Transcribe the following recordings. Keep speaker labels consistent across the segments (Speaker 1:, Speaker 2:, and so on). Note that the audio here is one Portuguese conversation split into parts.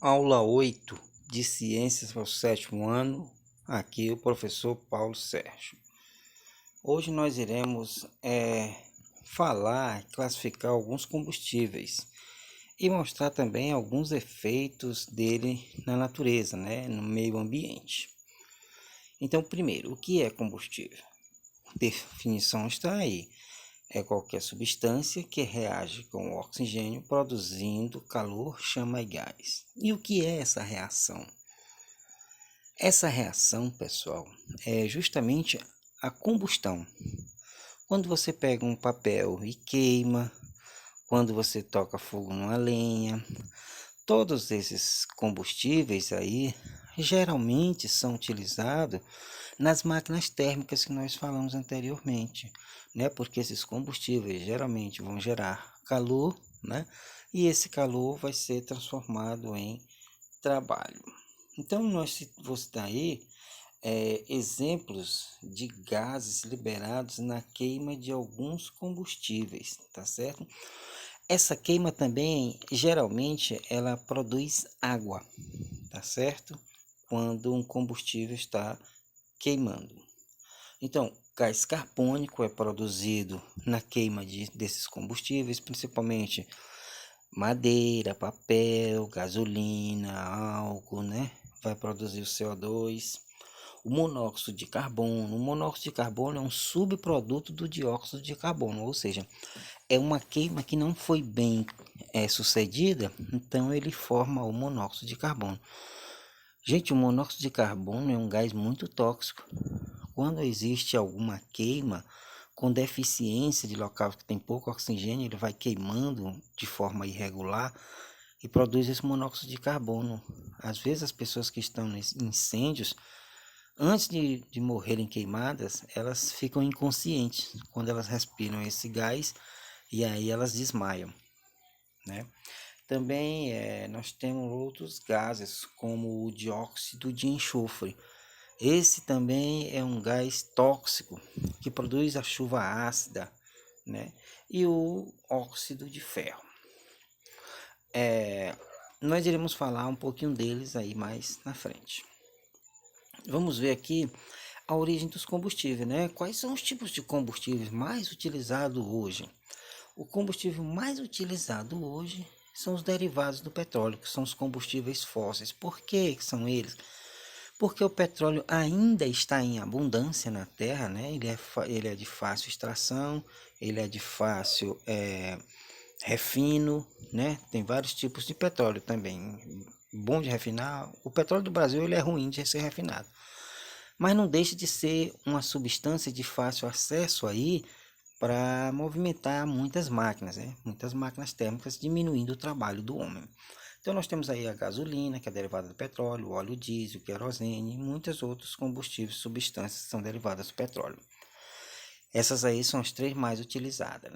Speaker 1: Aula 8 de Ciências para o 7º ano, aqui o professor Paulo Sérgio. Hoje nós iremos classificar alguns combustíveis e mostrar também alguns efeitos dele na natureza, no meio ambiente. Então, primeiro, o que é combustível? Definição está aí. É qualquer substância que reage com o oxigênio produzindo calor, chama e gás. E o que é essa reação? Essa reação, pessoal, é justamente a combustão. Quando você pega um papel e queima, quando você toca fogo numa lenha, todos esses combustíveis aí geralmente são utilizados nas máquinas térmicas que nós falamos anteriormente, porque esses combustíveis geralmente vão gerar calor, e esse calor vai ser transformado em trabalho. Então nós vamos citar aí exemplos de gases liberados na queima de alguns combustíveis, tá certo? Essa queima também, geralmente, ela produz água, tá certo? Quando um combustível está queimando. Então, gás carbônico é produzido na queima desses combustíveis, principalmente madeira, papel, gasolina, álcool, Vai produzir o CO2. O monóxido de carbono. O monóxido de carbono é um subproduto do dióxido de carbono, ou seja, é uma queima que não foi bem sucedida, então ele forma o monóxido de carbono. Gente, o monóxido de carbono é um gás muito tóxico. Quando existe alguma queima com deficiência de local que tem pouco oxigênio, ele vai queimando de forma irregular e produz esse monóxido de carbono. Às vezes as pessoas que estão nesses incêndios, antes de morrerem queimadas, elas ficam inconscientes quando elas respiram esse gás e aí elas desmaiam, Também nós temos outros gases, como o dióxido de enxofre. Esse também é um gás tóxico que produz a chuva ácida, E o óxido de ferro. Nós iremos falar um pouquinho deles aí mais na frente. Vamos ver aqui a origem dos combustíveis, Quais são os tipos de combustíveis mais utilizados hoje? O combustível mais utilizado hoje são os derivados do petróleo, que são os combustíveis fósseis. Por que são eles? Porque o petróleo ainda está em abundância na Terra, Ele é de fácil extração, ele é de fácil refino, Tem vários tipos de petróleo também, bom de refinar. O petróleo do Brasil ele é ruim de ser refinado, mas não deixa de ser uma substância de fácil acesso aí para movimentar muitas máquinas, Muitas máquinas térmicas, diminuindo o trabalho do homem. Então nós temos aí a gasolina, que é derivada do petróleo, o óleo diesel, querosene e muitos outros combustíveis, substâncias que são derivadas do petróleo. Essas aí são as três mais utilizadas,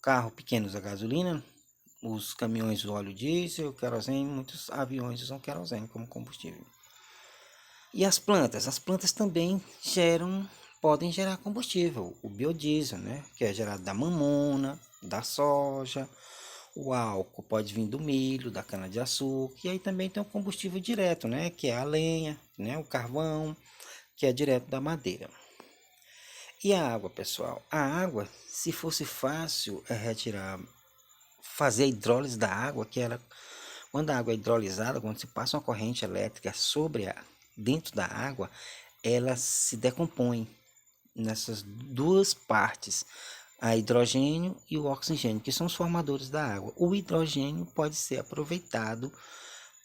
Speaker 1: Carro pequenos a gasolina, os caminhões o óleo diesel, o querosene, muitos aviões usam querosene como combustível. E as plantas? As plantas também podem gerar combustível, o biodiesel, que é gerado da mamona, da soja. O álcool pode vir do milho, da cana-de-açúcar, e aí também tem o combustível direto, que é a lenha, o carvão, que é direto da madeira. E a água, pessoal? A água, se fosse fácil fazer a hidrólise da água, quando a água é hidrolisada, quando se passa uma corrente elétrica dentro da água, ela se decompõe nessas duas partes, a hidrogênio e o oxigênio, que são os formadores da água. O hidrogênio pode ser aproveitado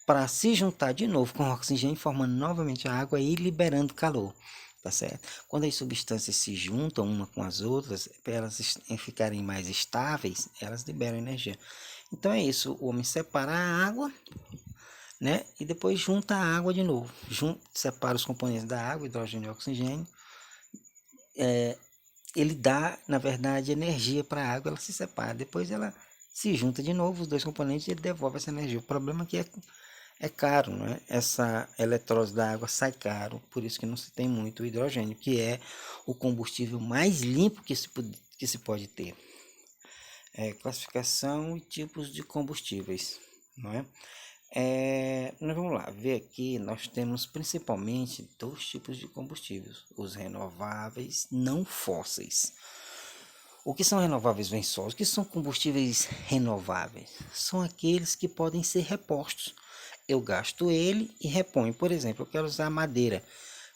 Speaker 1: para se juntar de novo com o oxigênio, formando novamente a água e liberando calor, tá certo? Quando as substâncias se juntam uma com as outras, para elas ficarem mais estáveis, elas liberam energia. Então é isso, o homem separa a água, e depois junta a água de novo, separa os componentes da água, hidrogênio e oxigênio, ele dá, na verdade, energia para a água, ela se separa, depois ela se junta de novo, os dois componentes, e ele devolve essa energia. O problema é que é caro, Essa eletrólise da água sai caro, por isso que não se tem muito hidrogênio, que é o combustível mais limpo que se pode ter. Classificação e tipos de combustíveis, Nós vamos lá ver aqui. Nós temos principalmente dois tipos de combustíveis: os renováveis não fósseis. O que são renováveis bem só? O que são combustíveis renováveis? São aqueles que podem ser repostos. Eu gasto ele e reponho. Por exemplo, eu quero usar madeira,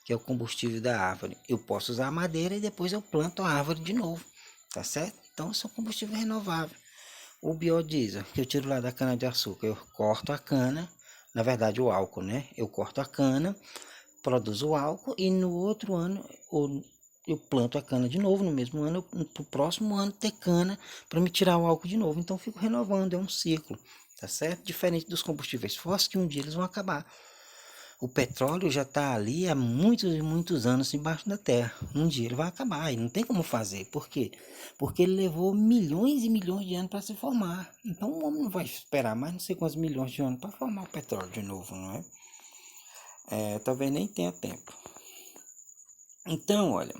Speaker 1: que é o combustível da árvore. Eu posso usar a madeira e depois eu planto a árvore de novo, tá certo? Então, são combustíveis renováveis. O biodiesel, que eu tiro lá da cana de açúcar, eu corto a cana, na verdade o álcool, né? Eu corto a cana, produzo o álcool e no outro ano eu planto a cana de novo, no mesmo ano, pro próximo ano ter cana para me tirar o álcool de novo. Então, eu fico renovando, é um ciclo, tá certo? Diferente dos combustíveis fósseis, que um dia eles vão acabar. O petróleo já está ali há muitos e muitos anos embaixo da terra. Um dia ele vai acabar e não tem como fazer. Por quê? Porque ele levou milhões e milhões de anos para se formar. Então o homem não vai esperar mais não sei quantos milhões de anos para formar o petróleo de novo, não é? Talvez nem tenha tempo. Então, olha,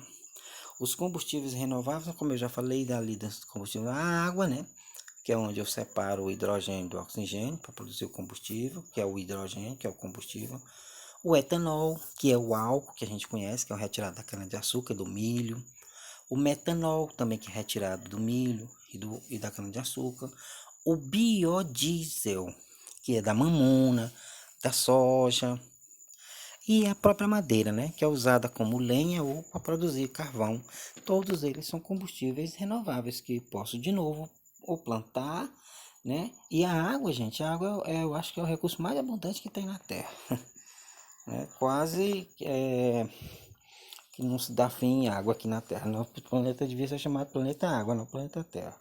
Speaker 1: os combustíveis renováveis, como eu já falei dali dos combustíveis, a água, né? Que é onde eu separo o hidrogênio do oxigênio para produzir o combustível, que é o hidrogênio, que é o combustível. O etanol, que é o álcool que a gente conhece, que é o retirado da cana-de-açúcar, do milho. O metanol, também que é retirado do milho e da cana-de-açúcar. O biodiesel, que é da mamona, da soja. E a própria madeira, né, que é usada como lenha ou para produzir carvão. Todos eles são combustíveis renováveis que posso de novo ou plantar, né? E a água, gente, a água eu acho que é o recurso mais abundante que tem na Terra. Quase que não se dá fim em água aqui na Terra. Nosso planeta devia ser chamado planeta Água, não planeta Terra.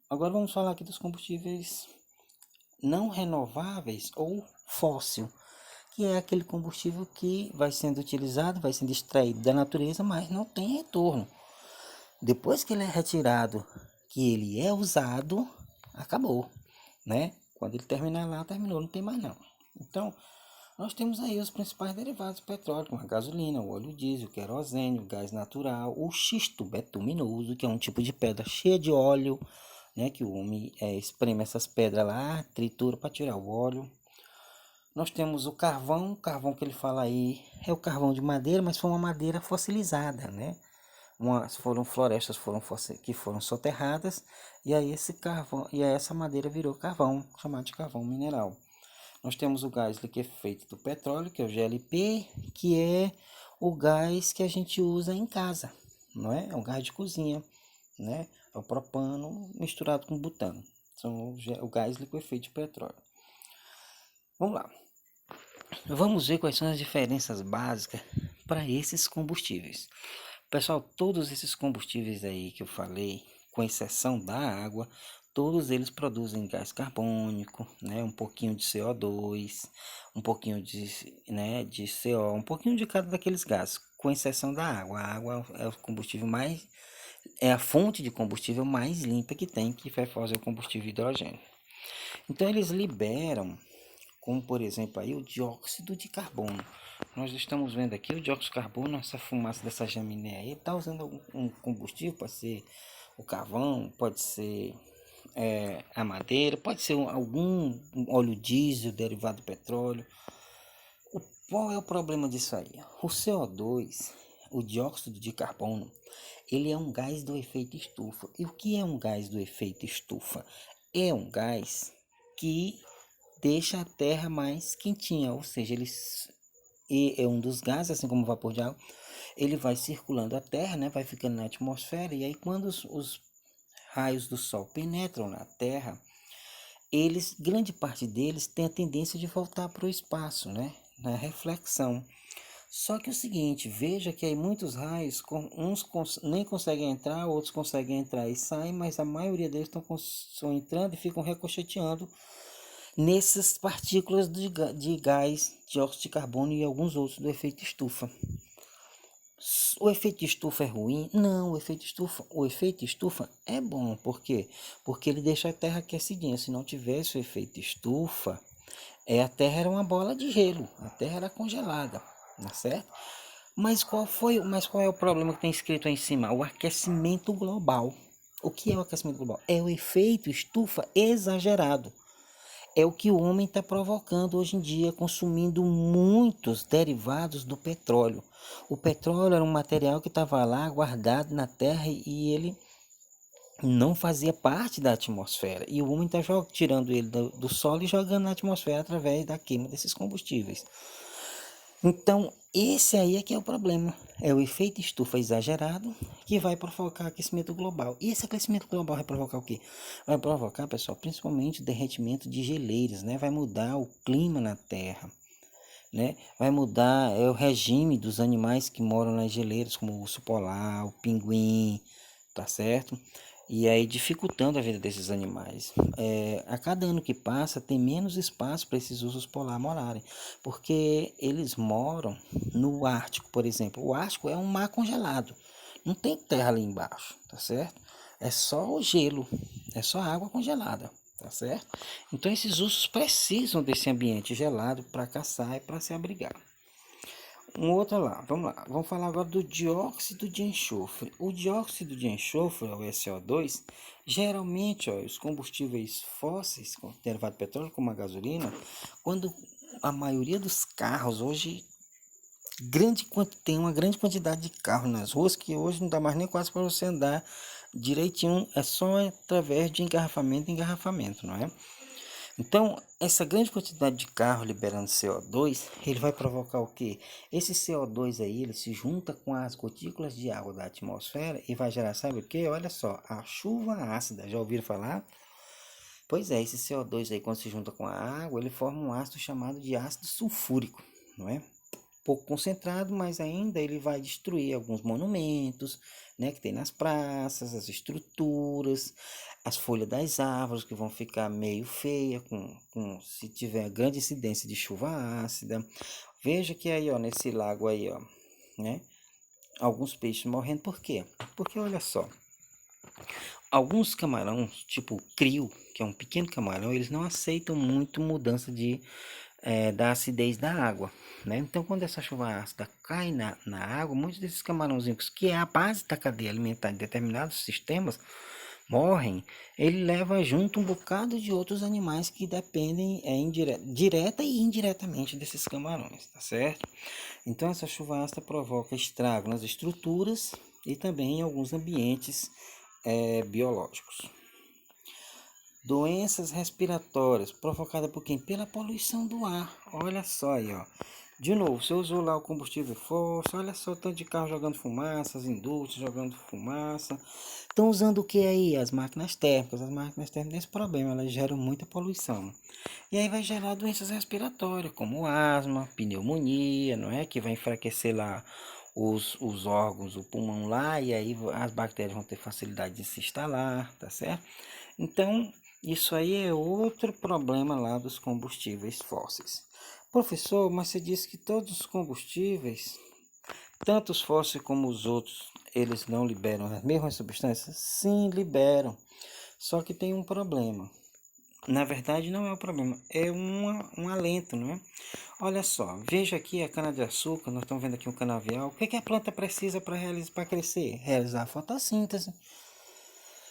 Speaker 1: Agora vamos falar aqui dos combustíveis não renováveis ou fóssil, que é aquele combustível que vai sendo utilizado, vai sendo extraído da natureza, mas não tem retorno. Depois que ele é retirado, que ele é usado, acabou, né? Quando ele terminar lá, terminou, não tem mais não. Então, nós temos aí os principais derivados do petróleo, como a gasolina, o óleo diesel, o querosene, o gás natural, o xisto betuminoso, que é um tipo de pedra cheia de óleo, né, que o homem espreme essas pedras lá, tritura para tirar o óleo. Nós temos o carvão que ele fala aí é o carvão de madeira, mas foi uma madeira fossilizada, né? Foram florestas que foram soterradas e aí esse carvão e aí essa madeira virou carvão, chamado de carvão mineral. Nós temos o gás liquefeito do petróleo, que é o GLP, que é o gás que a gente usa em casa, não é? É um gás de cozinha, né? É o propano misturado com butano. São o gás liquefeito de petróleo. Vamos lá. Vamos ver quais são as diferenças básicas para esses combustíveis. Pessoal, todos esses combustíveis aí que eu falei, com exceção da água, todos eles produzem gás carbônico, né? Um pouquinho de CO2, um pouquinho de CO, um pouquinho de cada daqueles gases, com exceção da água. A água é o combustível mais, é a fonte de combustível mais limpa que tem, que vai fazer o combustível hidrogênio. Então eles liberam, como por exemplo aí o dióxido de carbono. Nós estamos vendo aqui o dióxido de carbono, essa fumaça dessa chaminé aí, está usando um combustível, pode ser o carvão, pode ser a madeira, pode ser algum óleo diesel derivado do petróleo. Qual é o problema disso aí? O CO2, o dióxido de carbono, ele é um gás do efeito estufa. E o que é um gás do efeito estufa? É um gás que deixa a terra mais quentinha, ou seja, é um dos gases, assim como o vapor de água, ele vai circulando a terra, né, vai ficando na atmosfera, e aí quando os raios do sol penetram na terra, grande parte deles tem a tendência de voltar para o espaço, né, na reflexão. Só que é o seguinte, veja que aí muitos raios, nem conseguem entrar, outros conseguem entrar e saem, mas a maioria deles estão entrando e ficam ricocheteando nessas partículas de gás, dióxido de carbono e alguns outros do efeito estufa. O efeito estufa é ruim? Não, o efeito estufa é bom. Por quê? Porque ele deixa a Terra aquecidinha. Se não tivesse o efeito estufa, a Terra era uma bola de gelo, a Terra era congelada, tá certo? Mas qual é o problema que tem escrito aí em cima? O aquecimento global. O que é o aquecimento global? É o efeito estufa exagerado. É o que o homem está provocando hoje em dia, consumindo muitos derivados do petróleo. O petróleo era um material que estava lá guardado na terra e ele não fazia parte da atmosfera. E o homem está tirando ele do solo e jogando na atmosfera através da queima desses combustíveis. Então, esse aí é que é o problema. É o efeito estufa exagerado que vai provocar aquecimento global. E esse aquecimento global vai provocar o quê? Vai provocar, pessoal, principalmente o derretimento de geleiras, né? Vai mudar o clima na Terra, né? Vai mudar o regime dos animais que moram nas geleiras, como o urso polar, o pinguim, tá certo? E aí dificultando a vida desses animais. A cada ano que passa tem menos espaço para esses ursos polar morarem, porque eles moram no Ártico, por exemplo. O Ártico é um mar congelado, não tem terra ali embaixo, tá certo? É só o gelo, é só água congelada, tá certo? Então esses ursos precisam desse ambiente gelado para caçar e para se abrigar. Um outro lá, vamos falar agora do dióxido de enxofre. O dióxido de enxofre, o SO2, geralmente, os combustíveis fósseis, derivado de petróleo, como a gasolina, quando a maioria dos carros hoje, tem uma grande quantidade de carros nas ruas que hoje não dá mais nem quase para você andar direitinho, é só através de engarrafamento em engarrafamento, não é? Então, essa grande quantidade de carro liberando CO2, ele vai provocar o quê? Esse CO2 aí, ele se junta com as gotículas de água da atmosfera e vai gerar, sabe o quê? Olha só, a chuva ácida, já ouviram falar? Pois é, esse CO2 aí, quando se junta com a água, ele forma um ácido chamado de ácido sulfúrico, não é? Pouco concentrado, mas ainda ele vai destruir alguns monumentos, né, que tem nas praças, as estruturas, as folhas das árvores que vão ficar meio feia se tiver grande incidência de chuva ácida. Veja que aí, ó, nesse lago aí, ó, né, alguns peixes morrendo. Por quê? Porque olha só, alguns camarões, tipo crio, que é um pequeno camarão, eles não aceitam muito mudança da acidez da água, né? Então, quando essa chuva ácida cai na água, muitos desses camarãozinhos, que é a base da cadeia alimentar de determinados sistemas, morrem. Ele leva junto um bocado de outros animais que dependem direta e indiretamente desses camarões, tá certo? Então, essa chuva ácida provoca estrago nas estruturas e também em alguns ambientes biológicos. Doenças respiratórias provocadas por quem? Pela poluição do ar. Olha só aí, ó. De novo, você usou lá o combustível fóssil, olha só o tanto de carro jogando fumaça, as indústrias jogando fumaça. Estão usando o que aí? As máquinas térmicas. As máquinas térmicas têm esse problema, elas geram muita poluição. E aí vai gerar doenças respiratórias, como asma, pneumonia, não é? Que vai enfraquecer lá os órgãos, o pulmão lá, e aí as bactérias vão ter facilidade de se instalar, tá certo? Então, isso aí é outro problema lá dos combustíveis fósseis. Professor, mas você disse que todos os combustíveis, tanto os fósseis como os outros, eles não liberam as mesmas substâncias? Sim, liberam. Só que tem um problema. Na verdade, não é um problema, é um alento, não é? Olha só, veja aqui a cana-de-açúcar, nós estamos vendo aqui um canavial. O que a planta precisa para crescer? Realizar a fotossíntese.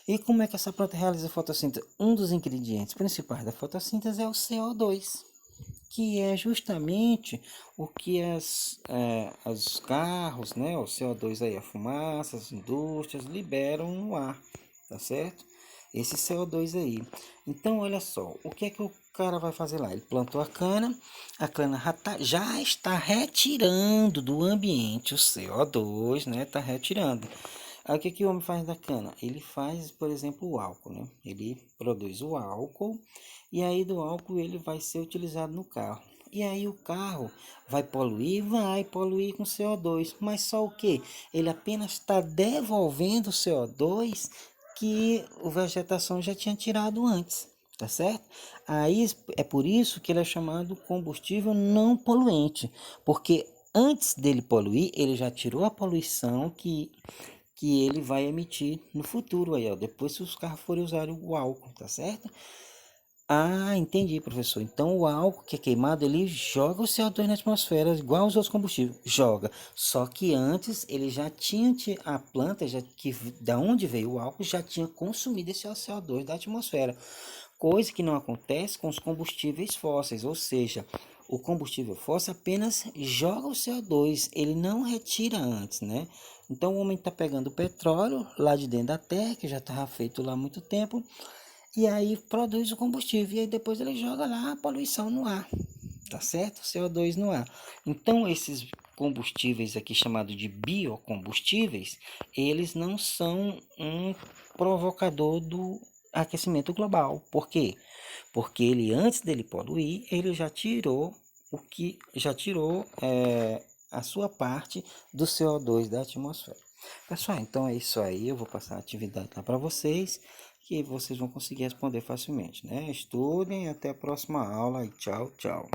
Speaker 1: E como é que essa planta realiza a fotossíntese? Um dos ingredientes principais da fotossíntese é o CO2, que é justamente o que os carros, né, o CO2 aí, a fumaça, as indústrias liberam no ar, tá certo? Esse CO2 aí. Então, olha só, o que é que o cara vai fazer lá? Ele plantou a cana já está retirando do ambiente o CO2, né? Está retirando. Aí o que que o homem faz da cana? Ele faz, por exemplo, o álcool, né? Ele produz o álcool e aí do álcool ele vai ser utilizado no carro. E aí o carro vai poluir com CO2, mas só o que? Ele apenas está devolvendo o CO2 que a vegetação já tinha tirado antes, tá certo? Aí é por isso que ele é chamado combustível não poluente, porque antes dele poluir, ele já tirou a poluição que ele vai emitir no futuro aí, ó, depois se os carros forem usar o álcool, tá certo? Ah, entendi, professor. Então o álcool que é queimado, ele joga o CO2 na atmosfera, igual os outros combustíveis, joga. Só que antes ele já tinha a planta, da onde veio o álcool, já tinha consumido esse CO2 da atmosfera. coisa que não acontece com os combustíveis fósseis, ou seja, o combustível fóssil apenas joga o CO2, ele não retira antes, né? Então o homem está pegando o petróleo lá de dentro da terra, que já estava feito lá há muito tempo, e aí produz o combustível, e aí depois ele joga lá a poluição no ar, tá certo? CO2 no ar. Então esses combustíveis aqui chamados de biocombustíveis, eles não são um provocador do aquecimento global. Por quê? Porque ele, antes dele poluir, ele já tirou a sua parte do CO2 da atmosfera. Pessoal, então é isso aí. Eu vou passar a atividade lá para vocês, que vocês vão conseguir responder facilmente, né? Estudem, até a próxima aula e tchau, tchau.